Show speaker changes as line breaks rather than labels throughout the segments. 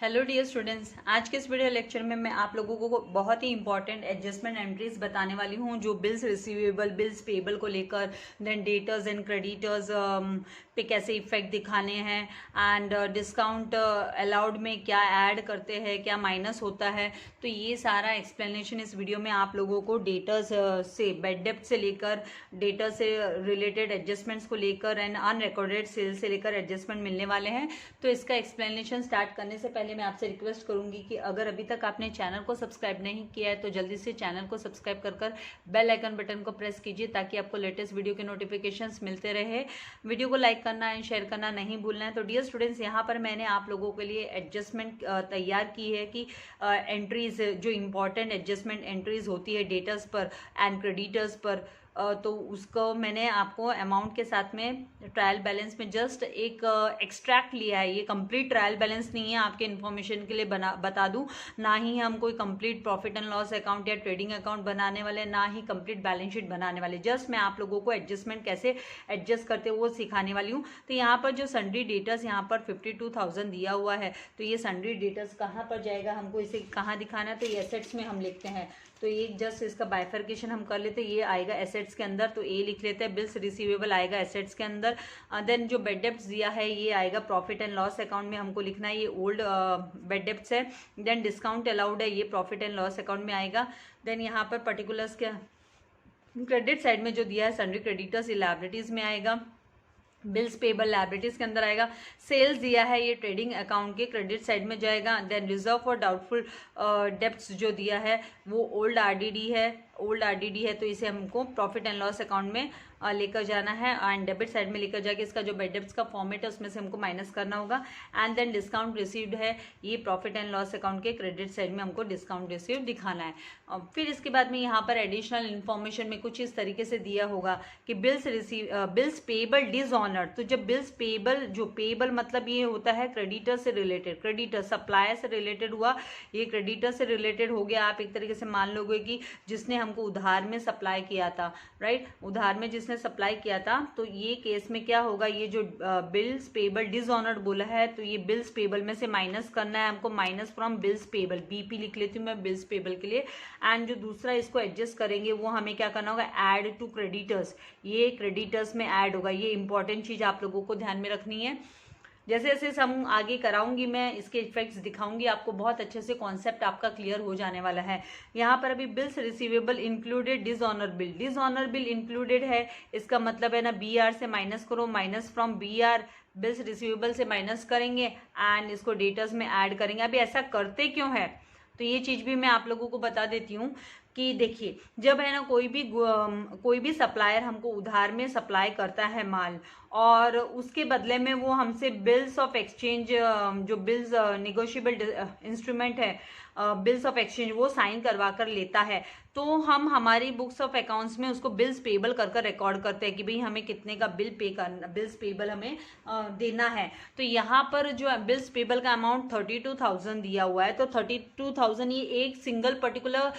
Hello dear students, आज के इस वीडियो लेक्चर में मैं आप लोगों को बहुत ही इंपॉर्टेंट एडजस्टमेंट एंट्रीज बताने वाली हूं जो बिल्स रिसीवेबल, बिल्स पेबल को लेकर, देन डेटर्स एंड क्रेडिटर्स पे कैसे इफेक्ट दिखाने हैं एंड डिस्काउंट अलाउड में क्या ऐड करते हैं, क्या माइनस होता है। तो ये सारा एक्सप्लेनेशन इस वीडियो में आप लोगों को डेटर्स से, बेड डेप्थ से लेकर, डेटर से रिलेटेड एडजस्टमेंट्स को लेकर एंड अनरिकॉर्डेड सेल से लेकर एडजस्टमेंट मिलने वाले हैं। तो इसका एक्सप्लेनेशन स्टार्ट करने से पहले मैं आपसे रिक्वेस्ट करूंगी कि अगर अभी तक आपने चैनल को सब्सक्राइब नहीं किया है तो जल्दी से चैनल को सब्सक्राइब कर बेल आइकन बटन को प्रेस कीजिए ताकि आपको लेटेस्ट वीडियो के नोटिफिकेशंस मिलते रहे। वीडियो को लाइक करना एंड शेयर करना नहीं भूलना है। तो डियर स्टूडेंट्स, यहाँ पर मैंने आप लोगों के लिए एडजस्टमेंट तैयार की है कि एंट्रीज, जो इंपॉर्टेंट एडजस्टमेंट एंट्रीज होती है डेटर्स पर एंड क्रेडिटर्स पर, तो उसको मैंने आपको अमाउंट के साथ में ट्रायल बैलेंस में जस्ट एक एक्सट्रैक्ट लिया है। ये कंप्लीट ट्रायल बैलेंस नहीं है, आपके इन्फॉर्मेशन के लिए बता दूं। ना ही हम कोई complete profit and loss account या ट्रेडिंग अकाउंट बनाने वाले, ना ही कंप्लीट बैलेंस शीट बनाने वाले। जस्ट मैं आप लोगों को एडजस्टमेंट कैसे एडजस्ट करते हैं वो सिखाने वाली हूँ। तो यहाँ पर जो सन्ड्री डेटर्स यहाँ पर 52,000 दिया हुआ है, तो ये सन्ड्री डेटर्स कहाँ पर जाएगा, हमको इसे कहाँ दिखाना है, तो ये एसेट्स में हम लिखते हैं। तो ये जस्ट इसका बाइफर्केशन हम कर लेते हैं। ये आएगा एसेट्स के अंदर, तो ए लिख लेते हैं। बिल्स रिसीवेबल आएगा एसेट्स के अंदर। देन जो बेड डेप्ट्स दिया है ये आएगा प्रॉफिट एंड लॉस अकाउंट में, हमको लिखना है। ये ओल्ड बेड डेप्ट्स है। देन डिस्काउंट अलाउड है, ये प्रॉफिट एंड लॉस अकाउंट में आएगा। देन यहाँ पर पर्टिकुलर्स के क्रेडिट साइड में जो दिया है सन्ड्री क्रेडिटर्स, ये लायबिलिटीज में आएगा। बिल्स पेबल लायबिलिटीज के अंदर आएगा। सेल्स दिया है, ये ट्रेडिंग अकाउंट के क्रेडिट साइड में जाएगा। Then reserve for doubtful debts जो दिया है वो ओल्ड आरडीडी है, तो इसे हमको प्रॉफिट एंड लॉस अकाउंट में लेकर जाना है एंड डेबिट साइड में लेकर जाके इसका जो बेड डेप्ट्स का फॉर्मेट है उसमें से हमको माइनस करना होगा। एंड देन डिस्काउंट रिसीव्ड है, ये प्रॉफिट एंड लॉस अकाउंट के क्रेडिट साइड में हमको डिस्काउंट रिसीव दिखाना है। फिर इसके बाद में यहाँ पर एडिशनल इन्फॉर्मेशन में कुछ इस तरीके से दिया होगा कि बिल्स पेबल डिसऑनर्ड। तो जब बिल्स पेबल, जो पेबल मतलब ये होता है क्रेडिटर से रिलेटेड, क्रेडिटर सप्लायर से रिलेटेड हुआ, ये क्रेडिटर से रिलेटेड हो गया। आप एक तरीके से मान लोगे कि जिसने हमको उधार में सप्लाई किया था, राइट, उधार में जिसने सप्लाई किया था, तो ये केस में क्या होगा, ये जो बिल्स पेबल डिसऑनर्ड बोला है तो ये बिल्स पेबल में से माइनस करना है हमको, minus from bills payable, BP लिख लेती हूँ मैं बिल्स पेबल के लिए। एंड जो दूसरा इसको एडजस्ट करेंगे वो हमें क्या करना होगा, ऐड टू क्रेडिटर्स, ये क्रेडिटर्स में ऐड होगा। ये इंपॉर्टेंट चीज आप लोगों को ध्यान में रखनी है। जैसे जैसे हम आगे कराऊंगी मैं इसके इफेक्ट्स दिखाऊंगी, आपको बहुत अच्छे से कॉन्सेप्ट आपका क्लियर हो जाने वाला है। यहाँ पर अभी bills receivable included dishonour bill, dishonour bill included है, इसका मतलब है ना बी आर से माइनस करो, minus from B R, bills receivable से माइनस करेंगे एंड इसको डेटर्स में ऐड करेंगे। अभी ऐसा करते क्यों है, तो ये चीज भी मैं आप लोगों को बता देती हूँ कि देखिए, जब है ना कोई भी सप्लायर हमको उधार में सप्लाई करता है माल और उसके बदले में वो हमसे बिल्स ऑफ एक्सचेंज, जो बिल्स निगोशिएबल इंस्ट्रूमेंट है, बिल्स ऑफ एक्सचेंज वो साइन करवा कर लेता है, तो हम हमारी बुक्स ऑफ अकाउंट्स में उसको बिल्स पेबल कर रिकॉर्ड करते हैं कि भाई हमें कितने का बिल पे करना, बिल्स पेबल हमें देना है। तो यहाँ पर जो बिल्स पेबल का अमाउंट 32,000 दिया हुआ है, तो 32,000 ये एक सिंगल पर्टिकुलर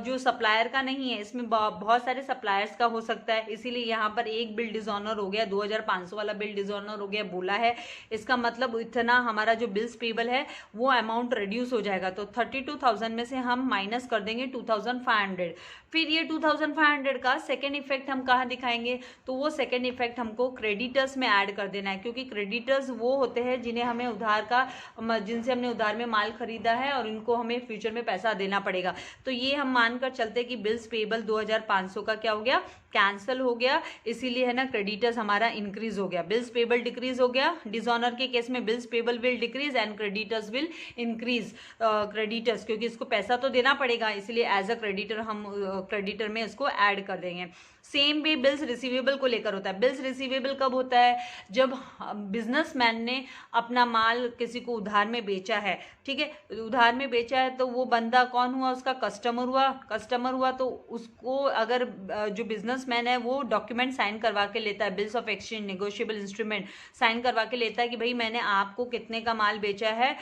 जो सप्लायर का नहीं है, इसमें बहुत सारे सप्लायर्स का हो सकता है, इसीलिए यहाँ पर एक बिल डिसऑनर हो गया, 2,500 वाला बिल डिसऑनर हो गया बोला है। इसका मतलब इतना हमारा जो बिल्स पेबल है वो अमाउंट रिड्यूस हो जाएगा। तो 32,000 में से हम माइनस कर देंगे 2,500। फिर ये 2,500 का सेकेंड इफेक्ट हम कहाँ दिखाएंगे, तो वो सेकेंड इफेक्ट हमको क्रेडिटर्स में ऐड कर देना है, क्योंकि क्रेडिटर्स वो होते हैं जिन्हें हमें उधार का, जिनसे हमने उधार में माल खरीदा है और इनको हमें फ्यूचर में पैसा देना पड़ेगा। तो ये हम मानकर चलते कि बिल्स पेबल 2,500 का क्या हो गया, कैंसिल हो गया, इसीलिए है ना क्रेडिटर्स हमारा इंक्रीज हो गया, बिल्स पेबल डिक्रीज हो गया। डिसऑनर के केस में bills payable will decrease and creditors will increase. Creditors क्योंकि इसको पैसा तो देना पड़ेगा, इसलिए एज अ क्रेडिटर हम क्रेडिटर में इसको ऐड कर देंगे। सेम वे बिल्स रिसीवेबल को लेकर होता है। बिल्स रिसीवेबल कब होता है, जब बिजनेसमैन ने अपना माल किसी को उधार में बेचा है, ठीक है, उधार में बेचा है, तो वो बंदा कौन हुआ, उसका कस्टमर हुआ, तो उसको अगर जो बिजनेसमैन है वो डॉक्यूमेंट साइन करवा के लेता है, bills of exchange negotiable instrument sign करवा के लेता है कि भाई मैंने आपको कितने का माल बेचा है,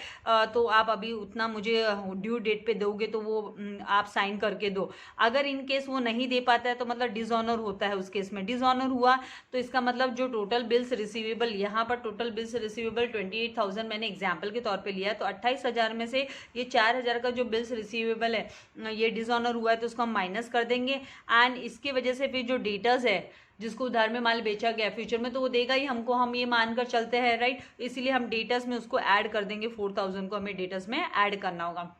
तो आप अभी उतना मुझे ड्यू डेट पे दोगे, तो वो आप साइन करके दो। अगर इन केस वो नहीं दे पाता है तो मतलब डिसऑनर डिसऑनर होता है उस केस में। डिसऑनर हुआ तो इसका मतलब जो टोटल बिल्स रिसीवेबल, यहाँ पर टोटल बिल्स रिसीवेबल 28,000 मैंने एग्जाम्पल के तौर पे लिया है, तो 28,000 में से ये 4,000 का जो बिल्स रिसीवेबल है ये डिसऑनर हुआ है तो उसको हम माइनस कर देंगे। एंड इसकी वजह से फिर जो डेटर्स है जिसको उधार में माल बेचा गया फ्यूचर में, तो वो देगा ही हमको, हम ये मानकर चलते हैं, राइट। इसीलिए हम डेटर्स में उसको ऐड कर देंगे, 4,000 को हमें डेटर्स में ऐड करना होगा।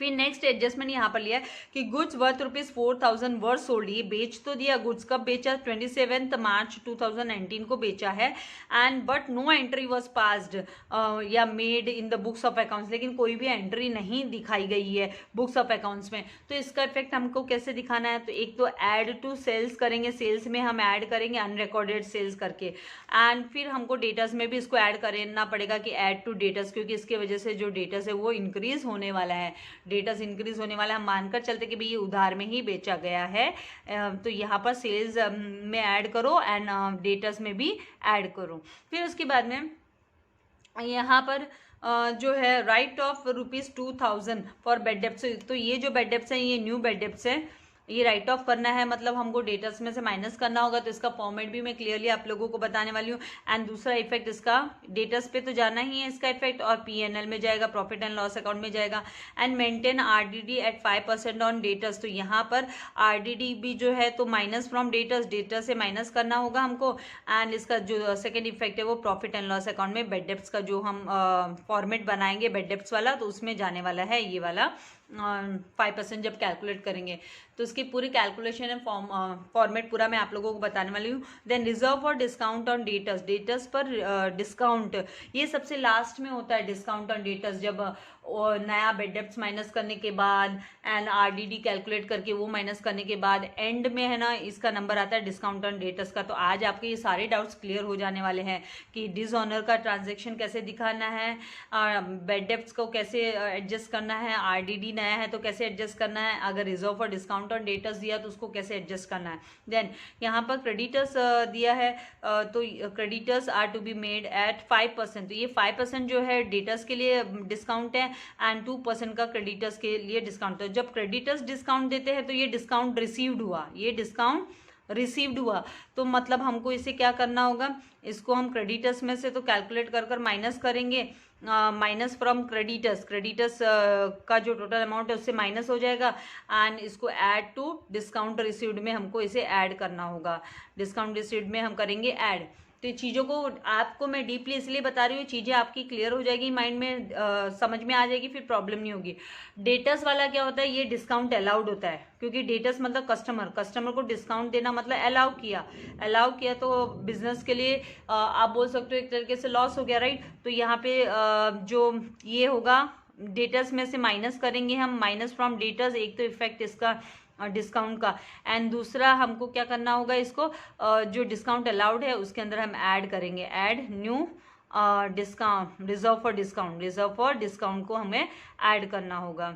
फिर नेक्स्ट एडजस्टमेंट यहाँ पर लिया है कि गुड्स वर्थ ₹4,000 वर सोल्ड, ये बेच तो दिया, गुड्स कब बेचा, 27 मार्च 2019 को बेचा है। And but no entry was passed या made in the books of accounts, लेकिन कोई भी एंट्री नहीं दिखाई गई है बुक्स ऑफ अकाउंट्स में। तो इसका इफेक्ट हमको कैसे दिखाना है, तो एक तो ऐड टू सेल्स करेंगे, सेल्स में हम ऐड करेंगे अनरिकॉर्डेड सेल्स करके। एंड फिर हमको डेटर्स में भी इसको ऐड करना पड़ेगा कि ऐड टू डेटर्स, क्योंकि इसके वजह से जो डेटर्स है वो इंक्रीज होने वाला है, डेटर्स इंक्रीज होने वाला है। हम मानकर चलते कि भाई ये उधार में ही बेचा गया है, तो यहाँ पर सेल्स में ऐड करो एंड डेटर्स में भी ऐड करो। फिर उसके बाद में यहाँ पर जो है write off ₹2,000 for bad debts, तो ये जो बेड डेप्स है ये न्यू बेड डेप्स है, ये राइट ऑफ करना है, मतलब हमको डेटर्स में से माइनस करना होगा। तो इसका फॉर्मेट भी मैं क्लियरली आप लोगों को बताने वाली हूँ। एंड दूसरा इफेक्ट इसका डेटर्स पे तो जाना ही है इसका इफेक्ट, और पीएनएल में जाएगा, प्रॉफिट एंड लॉस अकाउंट में जाएगा। And maintain RDD at 5% on debtors, तो यहाँ पर आरडीडी भी जो है तो माइनस फ्रॉम डेटर्स, डेटर्स से माइनस करना होगा हमको। एंड इसका जो सेकेंड इफेक्ट है वो प्रॉफिट एंड लॉस अकाउंट में बेड डेप्स का जो हम फॉर्मेट बनाएंगे बेड डेप्स वाला, तो उसमें जाने वाला है ये वाला 5% जब कैलकुलेट करेंगे। तो इसकी पूरी कैलकुलेशन है, फॉर्मेट पूरा मैं आप लोगों को बताने वाली हूँ। Then reserve for discount on debtors, debtors पर डिस्काउंट, ये सबसे लास्ट में होता है डिस्काउंट ऑन डेटर्स, जब नया बेड डेप्स माइनस करने के बाद एंड आरडीडी कैलकुलेट करके वो माइनस करने के बाद एंड में है ना इसका नंबर आता है डिस्काउंट ऑन डेटर्स का। तो आज आपके ये सारे डाउट्स क्लियर हो जाने वाले हैं कि डिसऑनर का ट्रांजेक्शन कैसे दिखाना है, बेड डेप्स को कैसे एडजस्ट करना है, आरडीडी नया है तो कैसे एडजस्ट करना है, अगर reserve for discount on debtors दिया तो उसको कैसे एडजस्ट करना है। देन यहाँ पर क्रेडिटर्स दिया है, तो creditors are to be made at 5%, तो ये 5% जो है डेटर्स के लिए डिस्काउंट है एंड 2% का क्रेडिटर्स के लिए डिस्काउंट है। जब क्रेडिटर्स डिस्काउंट देते हैं तो ये डिस्काउंट रिसीव्ड हुआ, ये डिस्काउंट रिसीव्ड हुआ, तो मतलब हमको इसे क्या करना होगा, इसको हम क्रेडिटर्स में से तो कैलकुलेट कर कर माइनस करेंगे, माइनस फ्रॉम क्रेडिटर्स, क्रेडिटर्स का जो टोटल अमाउंट है उससे माइनस हो जाएगा। एंड इसको ऐड टू डिस्काउंट रिसीव्ड में हमको इसे ऐड करना होगा, डिस्काउंट रिसीव्ड में हम करेंगे ऐड। तो ये चीज़ों को आपको मैं डीपली इसलिए बता रही हूँ, चीज़ें आपकी क्लियर हो जाएगी, माइंड में समझ में आ जाएगी, फिर प्रॉब्लम नहीं होगी। डेटर्स वाला क्या होता है, ये डिस्काउंट अलाउड होता है, क्योंकि डेटर्स मतलब कस्टमर को डिस्काउंट देना मतलब अलाउ किया तो बिजनेस के लिए आप बोल सकते हो एक तरीके से लॉस हो गया, राइट। तो यहाँ पे जो ये होगा डेटर्स में से माइनस करेंगे हम, माइनस फ्रॉम डेटर्स, एक तो इफेक्ट इसका डिस्काउंट का, एंड दूसरा हमको क्या करना होगा, इसको जो डिस्काउंट अलाउड है उसके अंदर हम ऐड करेंगे, add new discount, reserve for discount को हमें ऐड करना होगा।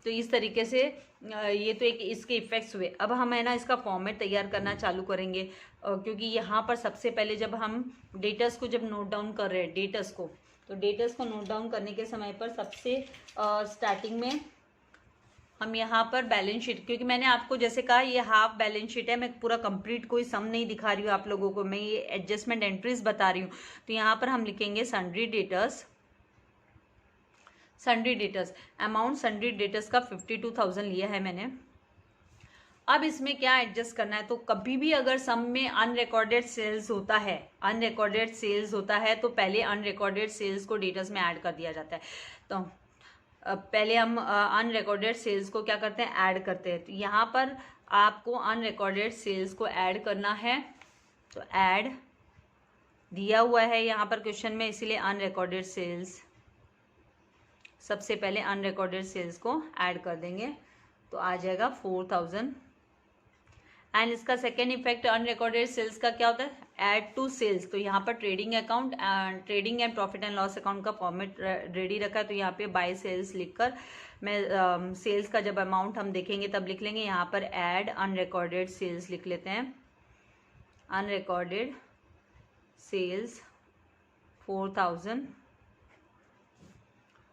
तो इस तरीके से ये तो एक इसके इफेक्ट्स हुए। अब हम है ना इसका फॉर्मेट तैयार करना चालू करेंगे, क्योंकि यहाँ पर सबसे पहले जब हम डेटर्स को जब नोट डाउन कर रहे हैं डेटर्स को नोट डाउन करने के समय पर सबसे स्टार्टिंग में हम यहाँ पर बैलेंस शीट, क्योंकि मैंने आपको जैसे कहा ये हाफ बैलेंस शीट है, मैं पूरा कंप्लीट कोई सम नहीं दिखा रही हूँ आप लोगों को, मैं ये एडजस्टमेंट एंट्रीज बता रही हूँ। तो यहाँ पर हम लिखेंगे sundry debtors amount, sundry debtors का 52,000 लिया है मैंने। अब इसमें क्या एडजस्ट करना है, तो कभी भी अगर सम में अनरिकॉर्डेड सेल्स होता है तो पहले अनरिकॉर्डेड सेल्स को डेटर्स में ऐड कर दिया जाता है। तो पहले हम अनरिकॉर्डेड सेल्स को क्या करते हैं, ऐड करते हैं। तो यहाँ पर आपको अनरिकॉर्डेड सेल्स को ऐड करना है, तो ऐड दिया हुआ है यहाँ पर क्वेश्चन में, इसीलिए अनरिकॉर्डेड सेल्स, सबसे पहले अनरिकॉर्डेड सेल्स को ऐड कर देंगे तो आ जाएगा 4,000। एंड इसका सेकेंड इफेक्ट अनरिकॉर्डेड सेल्स का क्या होता है, ऐड टू सेल्स, तो यहाँ पर trading and profit and loss account का फॉर्मेट रेडी रखा है। तो यहाँ पे बाय सेल्स लिखकर मैं सेल्स का जब अमाउंट हम देखेंगे तब लिख लेंगे, यहाँ पर ऐड अनरिकॉर्डेड सेल्स लिख लेते हैं, अनरिकॉर्डेड सेल्स 4,000,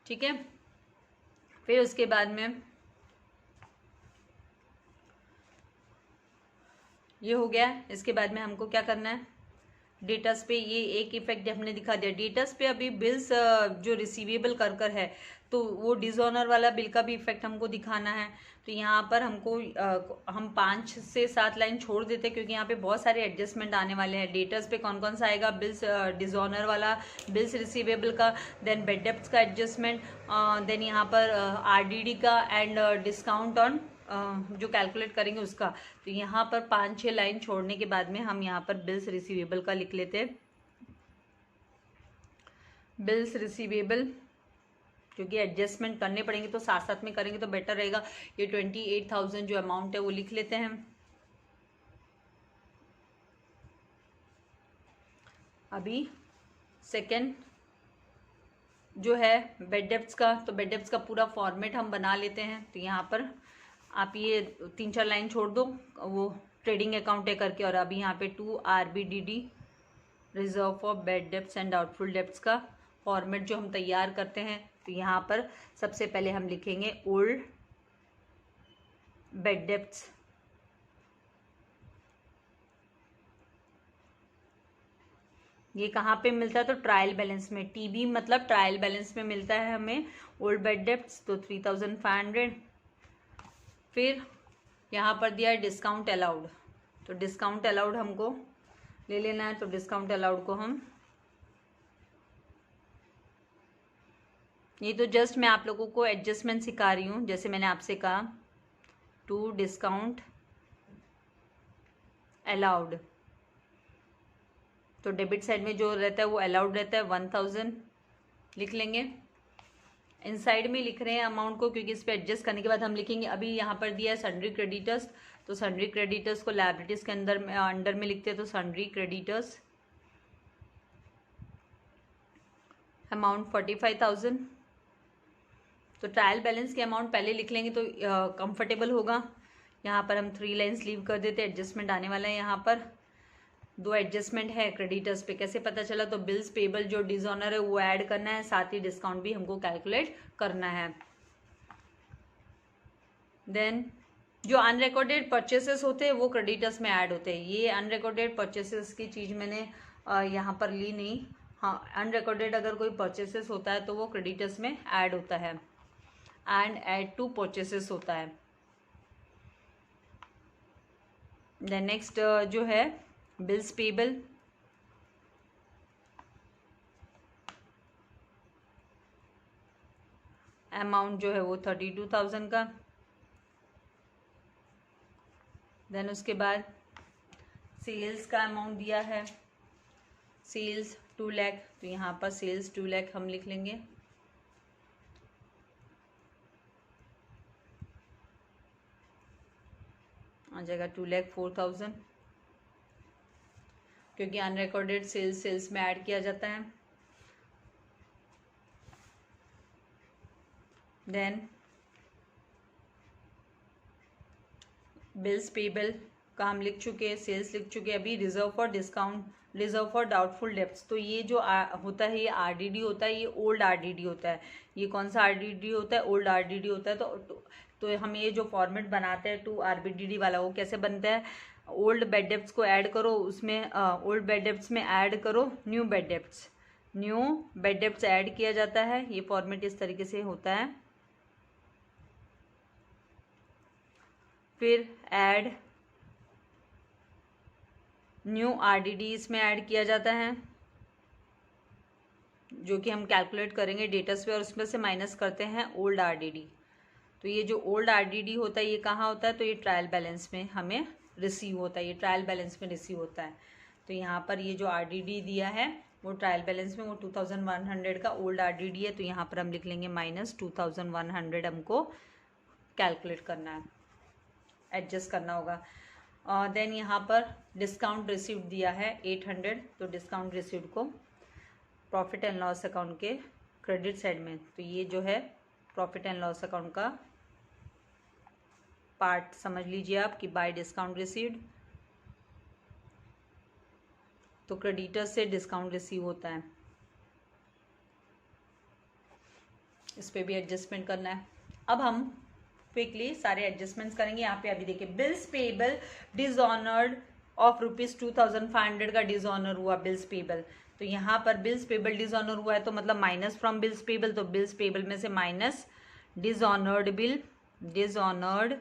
ठीक है। फिर उसके बाद में ये हो गया। इसके बाद में हमको क्या करना है, डेटस पे ये एक इफेक्ट हमने दिखा दिया। डेटस पे अभी बिल्स जो रिसीवेबल कर है तो वो डिसऑनर वाला बिल का भी इफेक्ट हमको दिखाना है। तो यहाँ पर हमको हम 5 से 7 लाइन छोड़ देते हैं क्योंकि यहाँ पे बहुत सारे एडजस्टमेंट आने वाले हैं। डेटस पे कौन कौन सा आएगा, बिल्स डिसऑनर वाला, बिल्स रिसीवेबल का, देन बेड डेप्ट्स का एडजस्टमेंट, देन यहाँ पर आरडीडी का एंड डिस्काउंट ऑन जो कैलकुलेट करेंगे उसका। तो यहाँ पर 5-6 लाइन छोड़ने के बाद में हम यहाँ पर बिल्स रिसीवेबल का लिख लेते हैं। बिल्स रिसीवेबल क्योंकि एडजस्टमेंट करने पड़ेंगे तो साथ साथ में करेंगे तो बेटर रहेगा। ये 28,000 जो अमाउंट है वो लिख लेते हैं। अभी सेकेंड जो है बेड डेप्ट्स का, तो बेड डेप्ट्स का पूरा फॉर्मेट हम बना लेते हैं। तो यहाँ पर आप ये 3-4 लाइन छोड़ दो वो ट्रेडिंग अकाउंट है करके, और अभी यहाँ पे 2 RBDD reserve for bed debts and doubtful debts का फॉर्मेट जो हम तैयार करते हैं। तो यहाँ पर सबसे पहले हम लिखेंगे ओल्ड बेड डेप्ट्स, ये कहाँ पे मिलता है, तो ट्रायल बैलेंस में। टीबी मतलब ट्रायल बैलेंस में मिलता है हमें ओल्ड बेड डेप्ट्स, तो 3,500। फिर यहाँ पर दिया है डिस्काउंट अलाउड, तो डिस्काउंट अलाउड हमको ले लेना है। तो डिस्काउंट अलाउड को हम, ये तो जस्ट मैं आप लोगों को एडजस्टमेंट सिखा रही हूँ, जैसे मैंने आपसे कहा टू डिस्काउंट अलाउड, तो डेबिट साइड में जो रहता है वो अलाउड रहता है 1,000 लिख लेंगे। इनसाइड में लिख रहे हैं अमाउंट को क्योंकि इस पे एडजस्ट करने के बाद हम लिखेंगे। अभी यहाँ पर दिया है सन्ड्री क्रेडिटर्स, तो सन्ड्री क्रेडिटर्स को लायबिलिटीज के अंडर में लिखते हैं। तो सन्ड्री क्रेडिटर्स अमाउंट 45,000। तो ट्रायल बैलेंस के अमाउंट पहले लिख लेंगे तो कंफर्टेबल होगा। यहाँ पर हम 3 लाइन्स लीव कर देते, एडजस्टमेंट आने वाला है। यहाँ पर 2 एडजस्टमेंट है क्रेडिटर्स पे, कैसे पता चला, तो बिल्स पेबल जो डिसऑनर है वो ऐड करना है, साथ ही डिस्काउंट भी हमको कैलकुलेट करना है। देन जो अनरिकॉर्डेड परचेसेस होते हैं वो क्रेडिटर्स में ऐड होते हैं। ये अनरिकॉर्डेड परचेसेस की चीज़ मैंने यहाँ पर ली नहीं। हाँ, अनरिकॉर्डेड अगर कोई परचेसेस होता है तो वो क्रेडिटर्स में ऐड होता है, एंड ऐड टू परचेसेस होता है। देन नेक्स्ट जो है बिल्स पेबल, अमाउंट जो है वो 32,000 का। देन उसके बाद सेल्स का अमाउंट दिया है, सेल्स 2 लाख, तो यहाँ पर सेल्स 2 लाख हम लिख लेंगे। आ जाएगा 2,04,000 क्योंकि अनरिकॉर्डेड सेल्स में ऐड किया जाता है। देन बिल्स पेबल का हम लिख चुके हैं, सेल्स लिख चुके हैं। अभी reserve for discount, reserve for doubtful debts, तो ये जो होता है ये आरडीडी होता है, ये ओल्ड आरडीडी होता है। ये कौन सा आरडीडी होता है, ओल्ड आरडीडी होता है। तो हम ये जो फॉर्मेट बनाते हैं 2 RBDD वाला, वो कैसे बनता है, ओल्ड बेड डेप्ट्स को ऐड करो, उसमें ओल्ड बेड डेप्ट्स में ऐड करो new bad debts, new bad debts add किया जाता है। ये फॉर्मेट इस तरीके से होता है। फिर ऐड न्यू आरडीडी इसमें ऐड किया जाता है, जो कि हम कैलकुलेट करेंगे डेटस पे, और उसमें से माइनस करते हैं ओल्ड आरडीडी। तो ये जो ओल्ड आरडीडी होता है ये कहाँ होता है, तो ये ट्रायल बैलेंस में हमें रिसीव होता है, ये ट्रायल बैलेंस में रिसीव होता है। तो यहाँ पर ये जो आरडीडी दिया है वो ट्रायल बैलेंस में वो 2,100 का ओल्ड आरडीडी है। तो यहाँ पर हम लिख लेंगे माइनस 2,100 हमको कैलकुलेट करना है, एडजस्ट करना होगा। देन यहाँ पर डिस्काउंट रिसीव्ड दिया है 800, तो डिस्काउंट रिसीव्ड को प्रॉफिट एंड लॉस अकाउंट के क्रेडिट साइड में, तो ये जो है प्रॉफिट एंड लॉस अकाउंट का पार्ट समझ लीजिए आप कि बाय डिस्काउंट रिसीव्ड, तो क्रेडिटर से डिस्काउंट रिसीव होता है, इस पे भी एडजस्टमेंट करना है। अब हम क्विकली सारे एडजस्टमेंट्स करेंगे। यहाँ पे अभी देखिए बिल्स पेबल डिसऑनर्ड ऑफ ₹2,500 का डिसऑनर हुआ बिल्स पेबल। तो यहाँ पर बिल्स पेबल डिसऑनर हुआ है तो मतलब माइनस फ्रॉम बिल्स पेबल, तो बिल्स पेबल में से minus dishonoured bill, dishonoured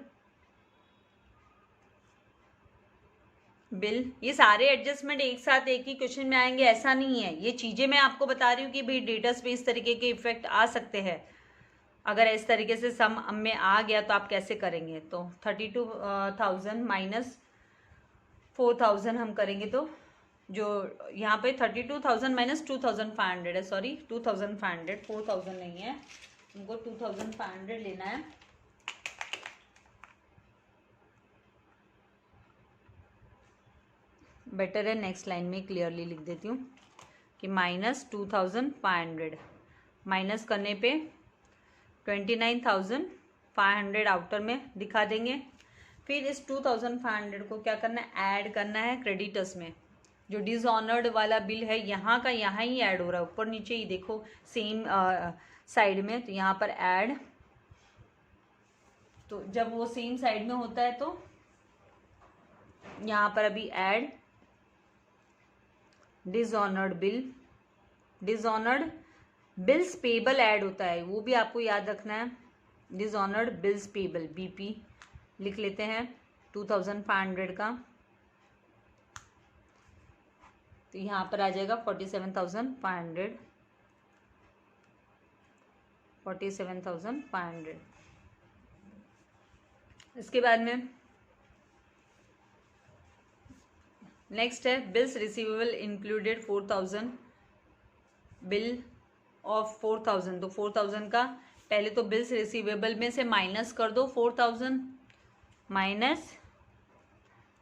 bill. ये सारे एडजस्टमेंट एक साथ एक ही क्वेश्चन में आएंगे ऐसा नहीं है, ये चीजें मैं आपको बता रही हूँ कि भाई डेटा पे इस तरीके के इफेक्ट आ सकते हैं। अगर इस तरीके से सम में आ गया तो आप कैसे करेंगे। तो 32,000 माइनस 4,000 हम करेंगे तो जो यहाँ पे 32,000 माइनस 2,500 है, सॉरी 2,500, 4,000 नहीं है, उनको 2,500 लेना है। बेटर है नेक्स्ट लाइन में क्लियरली लिख देती हूँ कि माइनस 2,500 माइनस करने पे 29,500 आउटर में दिखा देंगे। फिर इस 2,500 को क्या करना है, ऐड करना है क्रेडिटर्स में। जो डिसऑनर्ड वाला बिल है यहाँ का यहाँ ही ऐड हो रहा है, ऊपर नीचे ही देखो सेम साइड में, तो यहाँ पर ऐड। तो जब वो सेम साइड में होता है तो यहाँ पर अभी add dishonoured bill, dishonoured bills payable add होता है, वो भी आपको याद रखना है। डिसऑनर्ड बिल्स पेबल बीपी लिख लेते हैं 2,500 का, तो यहाँ पर आ जाएगा 47,500, 47,500। इसके बाद में नेक्स्ट है bills receivable included 4,000, bill of 4,000। तो 4,000 का पहले तो बिल्स रिसीवेबल में से माइनस कर दो 4,000 minus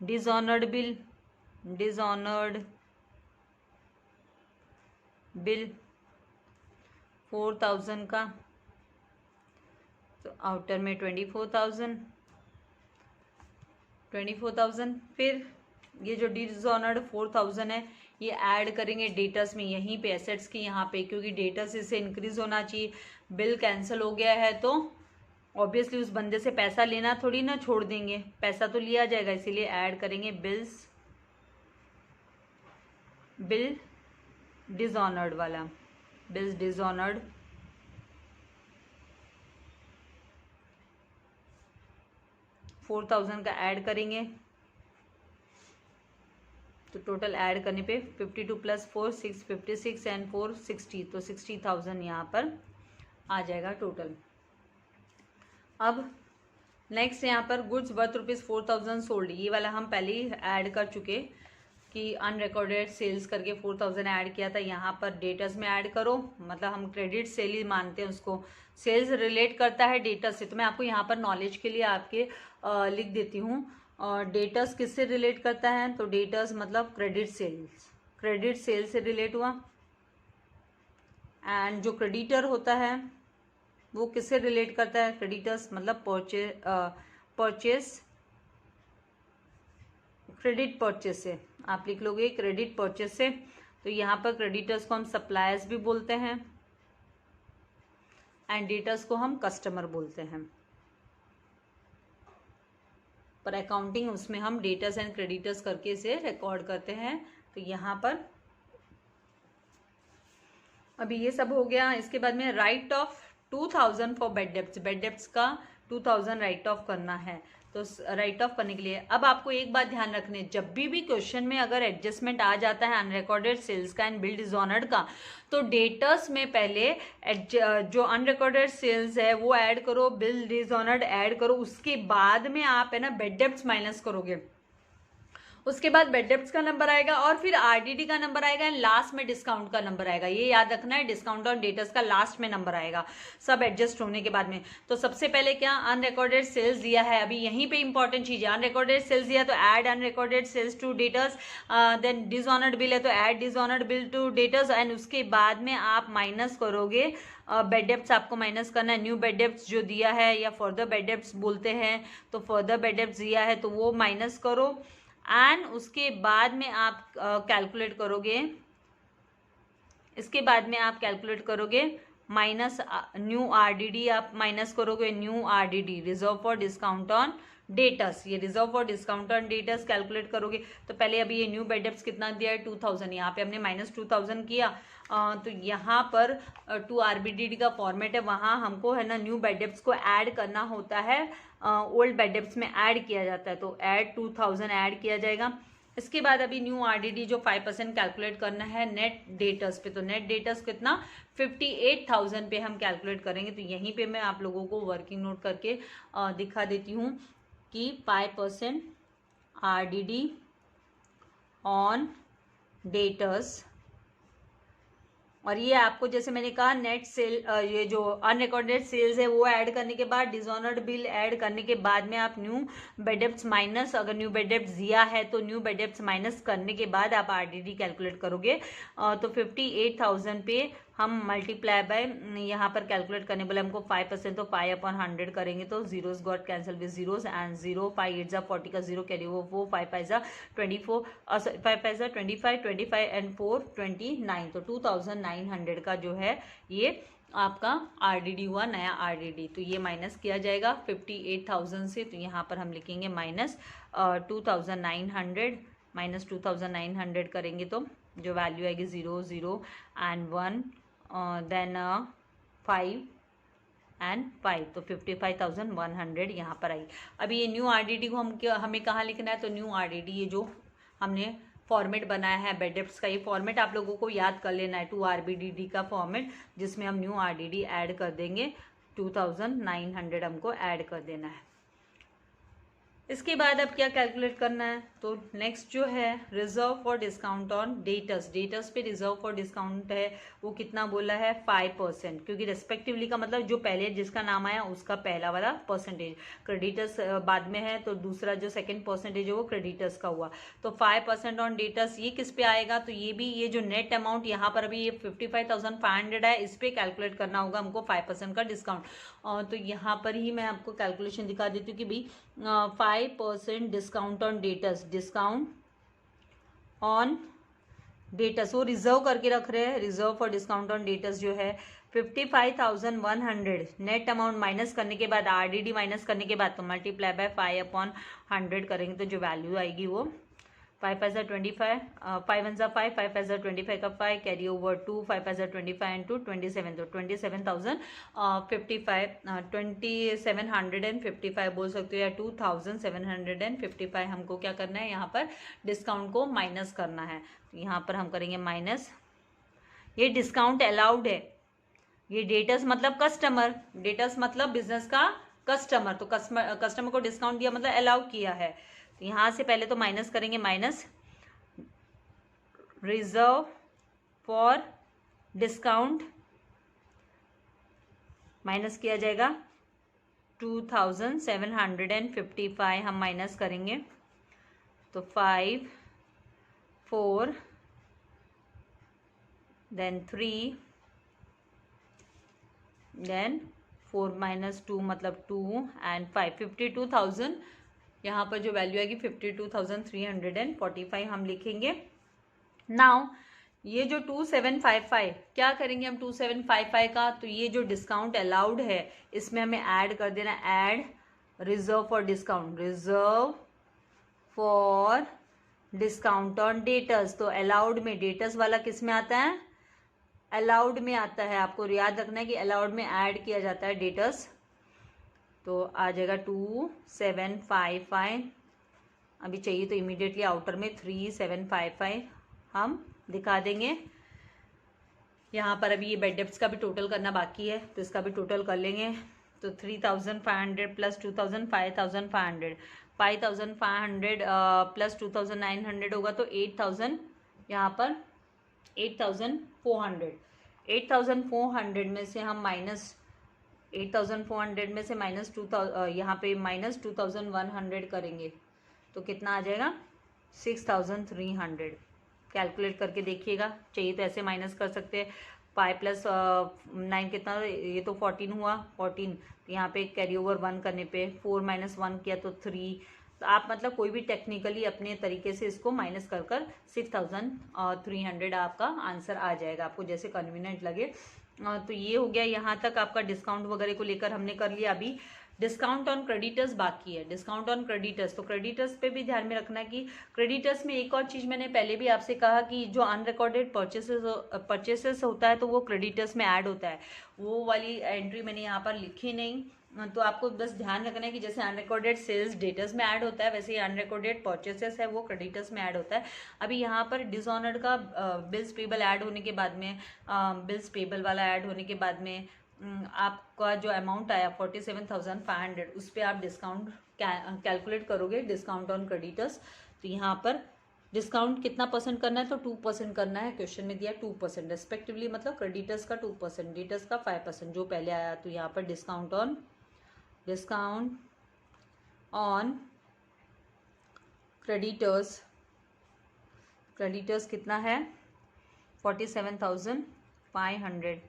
dishonoured bill, dishonoured bill 4,000 का, तो आउटर में 24,000। फिर ये जो डिसऑनर्ड 4,000 है ये ऐड करेंगे डेटर्स में, यहीं पे एसेट्स की यहाँ पे, क्योंकि डेटर्स इससे इंक्रीज होना चाहिए। बिल कैंसिल हो गया है तो ऑब्वियसली उस बंदे से पैसा लेना थोड़ी ना छोड़ देंगे, पैसा तो लिया जाएगा, इसीलिए ऐड करेंगे बिल्स, बिल डिसऑनर्ड वाला, बिल्स डिसऑनर्ड 4,000 का ऐड करेंगे। तो टोटल ऐड करने पे 52 + 4 656 एंड 4 60, तो 60,000 यहाँ पर आ जाएगा टोटल। अब नेक्स्ट यहाँ पर गुड्स वर्थ ₹4,000 सोल्ड, ये वाला हम पहले ही ऐड कर चुके कि अनरिकॉर्डेड सेल्स करके 4,000 ऐड किया था। यहाँ पर डेटर्स में ऐड करो, मतलब हम क्रेडिट सेल ही मानते हैं उसको, सेल्स रिलेट करता है डेटा से। तो मैं आपको यहाँ पर नॉलेज के लिए आपके लिख देती हूँ। डेटर्स किससे रिलेट करता है, तो डेटर्स मतलब क्रेडिट सेल्स, क्रेडिट सेल से रिलेट हुआ। एंड जो क्रेडिटर होता है वो किससे रिलेट करता है, क्रेडिटर्स मतलब परचेस, क्रेडिट परचेस से, आप लिख लोगे क्रेडिट परचेस से। तो यहाँ पर क्रेडिटर्स को हम सप्लायर्स भी बोलते हैं एंड डेटर्स को हम कस्टमर बोलते हैं। पर अकाउंटिंग उसमें हम डेटर्स एंड क्रेडिटर्स करके इसे रिकॉर्ड करते हैं। तो यहाँ पर अभी ये सब हो गया। इसके बाद में right off 2,000 for bed debts, bed debts का 2,000 राइट ऑफ करना है। तो राइट ऑफ करने के लिए अब आपको एक बात ध्यान रखनी है, जब भी क्वेश्चन में अगर एडजस्टमेंट आ जाता है अनरिकॉर्डेड सेल्स का एंड बिल डिसऑनर्ड का, तो डेटर्स में पहले जो अनरिकॉर्डेड सेल्स है वो ऐड करो, बिल डिसऑनर्ड ऐड करो, उसके बाद में आप है ना बेड डेप्ट्स माइनस करोगे, उसके बाद बेड डेप्ट्स का नंबर आएगा और फिर आरडीडी का नंबर आएगा एंड लास्ट में डिस्काउंट का नंबर आएगा। ये याद रखना है, डिस्काउंट और डेटर्स का लास्ट में नंबर आएगा सब एडजस्ट होने के बाद में। तो सबसे पहले क्या अनरिकॉर्डेड सेल्स दिया है, अभी यहीं पे इंपॉर्टेंट चीज है, अनरिकॉर्डेड सेल्स दिया तो add unrecorded sales to debtors, then dishonoured bill है तो add dishonoured bill to debtors, and उसके बाद में आप माइनस करोगे बेड डेप्ट्स, आपको माइनस करना है न्यू बेड डेप्ट्स जो दिया है या फर्दर बेड डेप्ट्स बोलते हैं, तो फर्दर बेड डेप्ट्स दिया है तो वो माइनस करो एंड उसके बाद में आप कैलकुलेट करोगे, इसके बाद में आप कैलकुलेट करोगे माइनस न्यू आरडीडी आप माइनस करोगे, new RDD reserve for discount on debts, ये reserve for discount on debts calculate करोगे तो पहले अभी ये न्यू बेड डेप्स कितना दिया है 2000, यहाँ पे हमने माइनस 2000 किया। तो यहाँ पर 2 आरबीडीडी का फॉर्मेट है, वहाँ हमको है ना न्यू बेड डेप्स को ऐड करना होता है, ओल्ड बेड डेप्स में ऐड किया जाता है, तो ऐड 2000 ऐड किया जाएगा। इसके बाद अभी न्यू आरडीडी जो 5% कैलकुलेट करना है नेट डेटस पे, तो नेट डेटस कितना 58,000 पे हम कैलकुलेट करेंगे। तो यहीं पे मैं आप लोगों को वर्किंग नोट करके दिखा देती हूँ कि 5% आरडीडी ऑन डेटस, और ये आपको जैसे मैंने कहा नेट सेल, ये जो अनरिकॉर्डेड सेल्स है वो ऐड करने के बाद, डिसऑनर्ड बिल ऐड करने के बाद में आप न्यू बेड डेप्ट्स माइनस, अगर न्यू बेड डेप्ट्स दिया है तो न्यू बेड डेप्ट्स माइनस करने के बाद आप आरडीडी कैलकुलेट करोगे। तो 58,000 पे हम मल्टीप्लाई बाय, यहाँ पर कैलकुलेट करने बोले हमको 5%, तो 5/100 करेंगे तो zeros got cancel with zeros and 0 5 8 40 का 0 कैरी ओवर 4 5 5 24 5 5 25 25 एंड 4 29, तो 2900 का जो है ये आपका आरडीडी हुआ, नया आरडीडी। तो ये माइनस किया जाएगा 58,000 से, तो यहाँ पर हम लिखेंगे माइनस 2900, माइनस 2900 करेंगे तो जो वैल्यू आएगी 0 0 एंड 1 देन 5 एंड 5, तो 55,100 यहाँ पर आई। अभी ये न्यू आरडीडी को हमें कहाँ लिखना है, तो न्यू आरडीडी ये जो हमने फॉर्मेट बनाया है बेड डेप्ट्स का, ये फॉर्मेट आप लोगों को याद कर लेना है, 2 आरबीडीडी का फॉर्मेट, जिसमें हम न्यू आरडीडी ऐड कर देंगे, 2900 हमको ऐड कर देना है। इसके बाद अब क्या कैलकुलेट करना है, तो नेक्स्ट जो है reserve for discount on debtors, debtors पे रिजर्व फॉर डिस्काउंट है वो कितना बोला है 5%, क्योंकि रेस्पेक्टिवली का मतलब जो पहले जिसका नाम आया उसका पहला वाला परसेंटेज, क्रेडिटर्स बाद में है तो दूसरा जो सेकंड परसेंटेज है वो क्रेडिटर्स का हुआ, तो 5% ऑन डेटस ये किस पे आएगा, तो ये भी ये जो नेट अमाउंट यहाँ पर अभी ये 55,500 है, इस पे कैलकुलेट करना होगा हमको 5% का डिस्काउंट। तो यहाँ पर ही मैं आपको कैलकुलेशन दिखा देती हूँ कि भाई 5% discount on debtors, discount on debtors वो रिजर्व करके रख रहे हैं, reserve for discount on debtors जो है 55,100 नेट अमाउंट माइनस करने के बाद, आरडीडी माइनस करने के बाद, तो मल्टीप्लाई बाय 5/100 करेंगे तो जो वैल्यू आएगी वो 5 5 25, 5 1 5 5 5 25 का 5 कैरी ओवर 2 5 5 25 एंड 2 27, तो 27,755 बोल सकते हो या 2,755 हमको क्या करना है, यहाँ पर डिस्काउंट को माइनस करना है। तो यहाँ पर हम करेंगे माइनस, ये डिस्काउंट अलाउड है, ये डेटस मतलब कस्टमर, डेटस मतलब बिजनेस का कस्टमर, तो कस्टमर को डिस्काउंट दिया मतलब अलाउ किया है। तो यहाँ से पहले तो माइनस करेंगे, minus reserve for discount minus किया जाएगा 2,755 हम माइनस करेंगे, तो 5 4 देन 3 देन 4 - 2 मतलब 2 एंड 5 52,000, यहाँ पर जो वैल्यू आएगी 52,345 हम लिखेंगे। नाउ ये जो 2755 क्या करेंगे हम 2755 का, तो ये जो डिस्काउंट अलाउड है इसमें हमें ऐड कर देना, add reserve for discount, reserve for discount on debtors, तो अलाउड में डेटस वाला किस में आता है, अलाउड में आता है, आपको याद रखना है कि अलाउड में ऐड किया जाता है डेटस, तो आ जाएगा 2755, अभी चाहिए तो इमीडिएटली आउटर में 3755 हम दिखा देंगे। यहाँ पर अभी ये बेड डेप्ट्स का भी टोटल करना बाकी है, तो इसका भी टोटल कर लेंगे, तो 3,500 प्लस 2,000 5,500, 5,500 प्लस 2,900 होगा तो 8,000, यहाँ पर 8,400, 8,400 में से हम माइनस 8,400 में से माइनस 2,000, यहाँ पे माइनस 2,100 करेंगे तो कितना आ जाएगा 6,300। कैलकुलेट करके देखिएगा, चाहिए तो ऐसे माइनस कर सकते हैं, 5 + 9 कितना, ये तो 14 हुआ, 14, यहाँ पे कैरी ओवर 1 करने पे 4 - 1 किया तो 3, तो आप मतलब कोई भी टेक्निकली अपने तरीके से इसको माइनस कर कर 6300 आपका आंसर आ जाएगा, आपको जैसे कन्वीनियंट लगे। तो ये हो गया, यहाँ तक आपका डिस्काउंट वगैरह को लेकर हमने कर लिया। अभी डिस्काउंट ऑन क्रेडिटर्स बाकी है। डिस्काउंट ऑन क्रेडिटर्स, तो क्रेडिटर्स पे भी ध्यान में रखना कि क्रेडिटर्स में एक और चीज़ मैंने पहले भी आपसे कहा कि जो अनरिकॉर्डेड परचेसेस होता है तो वो क्रेडिटर्स में ऐड होता है। वो वाली एंट्री मैंने यहाँ पर लिखी नहीं, तो आपको बस ध्यान रखना है कि जैसे अनरिकॉर्डेड सेल्स डेटर्स में ऐड होता है, वैसे ही अनरिकॉर्डेड परचेसेस है वो क्रेडिटर्स में ऐड होता है। अभी यहाँ पर डिसऑनर्ड का बिल्स पेबल ऐड होने के बाद में, बिल्स पेबल वाला ऐड होने के बाद में आपका जो अमाउंट आया 47,500, उस पर आप डिस्काउंट कैलकुलेट करोगे, डिस्काउंट ऑन क्रेडिटर्स। तो यहाँ पर डिस्काउंट कितना परसेंट करना है, तो 2% करना है। क्वेश्चन में दिया 2% रेस्पेक्टिवली, मतलब क्रेडिटर्स का 2%, डेटर्स का 5% जो पहले आया। तो यहाँ पर डिस्काउंट ऑन क्रेडिटर्स कितना है 47,500।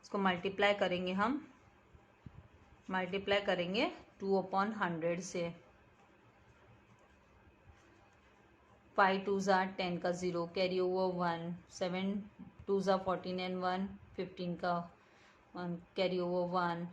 इसको मल्टीप्लाई करेंगे, हम मल्टीप्लाई करेंगे 2/100 से। 5 2 10 का 0, कैरी ओवर 1, 7 2 14 and 1 15 का 1, कैरी ओवर 1,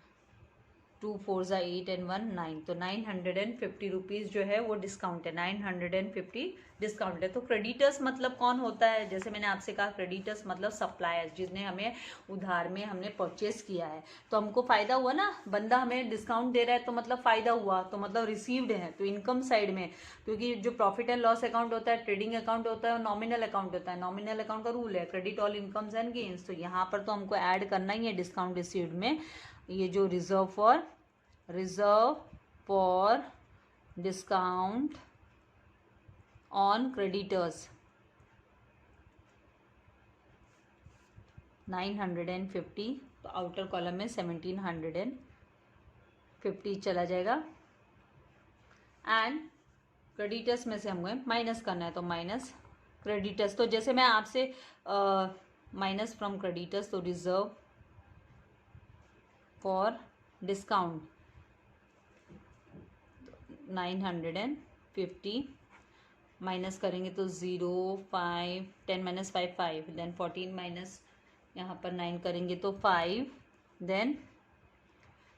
2 4 8 and 1 9। तो 950 रुपीज़ जो है वो डिस्काउंट है, 950 डिस्काउंट है। तो क्रेडिटर्स मतलब कौन होता है, जैसे मैंने आपसे कहा क्रेडिटर्स मतलब सप्लायर्स, जिसने हमें उधार में हमने परचेस किया है, तो हमको फ़ायदा हुआ ना, बंदा हमें डिस्काउंट दे रहा है तो मतलब फ़ायदा हुआ, तो मतलब रिसीव्ड है। तो इनकम साइड में, क्योंकि जो प्रॉफिट एंड लॉस अकाउंट होता है, ट्रेडिंग अकाउंट होता है और नॉमिनल अकाउंट होता है। नॉमिनल अकाउंट का रूल है credit all incomes and gains, तो यहाँ पर तो हमको ऐड करना ही है डिस्काउंट रिसीव्ड में, ये जो reserve for discount on creditors 950, तो आउटर कॉलम में 1750 चला जाएगा। एंड क्रेडिटर्स में से हमें माइनस करना है, तो माइनस क्रेडिटर्स, तो जैसे मैं आपसे माइनस फ्रॉम क्रेडिटर्स, तो रिजर्व फॉर डिस्काउंट 950 माइनस करेंगे तो 0 5 10 माइनस 5 5, देन 14 माइनस यहाँ पर 9 करेंगे तो 5, देन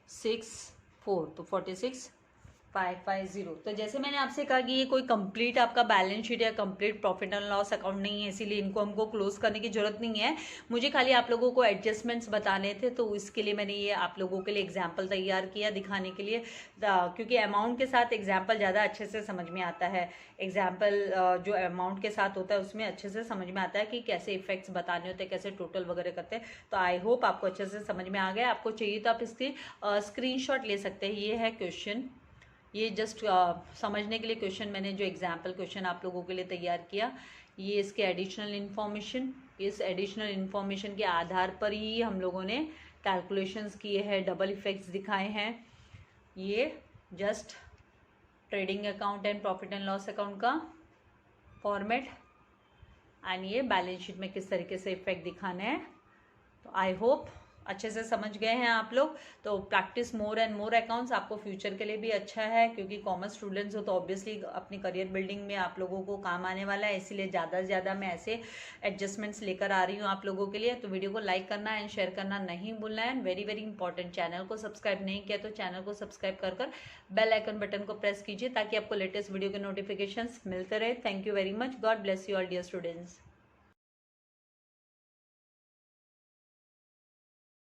6 4, तो 46,550। तो जैसे मैंने आपसे कहा कि ये कोई कंप्लीट आपका बैलेंस शीट या complete profit and loss account नहीं है, इसीलिए इनको हमको क्लोज करने की जरूरत नहीं है। मुझे खाली आप लोगों को एडजस्टमेंट्स बताने थे, तो इसके लिए मैंने ये आप लोगों के लिए एग्जाम्पल तैयार किया दिखाने के लिए, क्योंकि अमाउंट के साथ एग्जाम्पल ज़्यादा अच्छे से समझ में आता है। एग्जाम्पल जो अमाउंट के साथ होता है उसमें अच्छे से समझ में आता है कि कैसे इफेक्ट्स बताने होते हैं, कैसे टोटल वगैरह करते हैं। तो आई होप आपको अच्छे से समझ में आ गया। आपको चाहिए तो आप इसकी स्क्रीनशॉट ले सकते हैं। ये है क्वेश्चन, ये जस्ट समझने के लिए क्वेश्चन मैंने जो एग्जाम्पल क्वेश्चन आप लोगों के लिए तैयार किया, ये इसके एडिशनल इन्फॉर्मेशन, इस एडिशनल इन्फॉर्मेशन के आधार पर ही हम लोगों ने कैलकुलेशंस किए हैं, डबल इफेक्ट्स दिखाए हैं। ये just trading account and profit and loss account का फॉर्मेट, एंड ये बैलेंस शीट में किस तरीके से इफेक्ट दिखाने हैं। तो आई होप अच्छे से समझ गए हैं आप लोग। तो practice more and more accounts आपको फ्यूचर के लिए भी अच्छा है, क्योंकि कॉमर्स स्टूडेंट्स हो तो ऑब्वियसली अपनी करियर बिल्डिंग में आप लोगों को काम आने वाला है, इसीलिए ज़्यादा से ज़्यादा मैं ऐसे एडजस्टमेंट्स लेकर आ रही हूँ आप लोगों के लिए। तो वीडियो को लाइक करना एंड शेयर करना नहीं भूलना है। And very very important, channel को सब्सक्राइब नहीं किया तो चैनल को सब्सक्राइब कर बेल आइकन बटन को प्रेस कीजिए, ताकि आपको लेटेस्ट वीडियो के नोटिफिकेशंस मिलते रहे। Thank you very much. God bless you all dear students.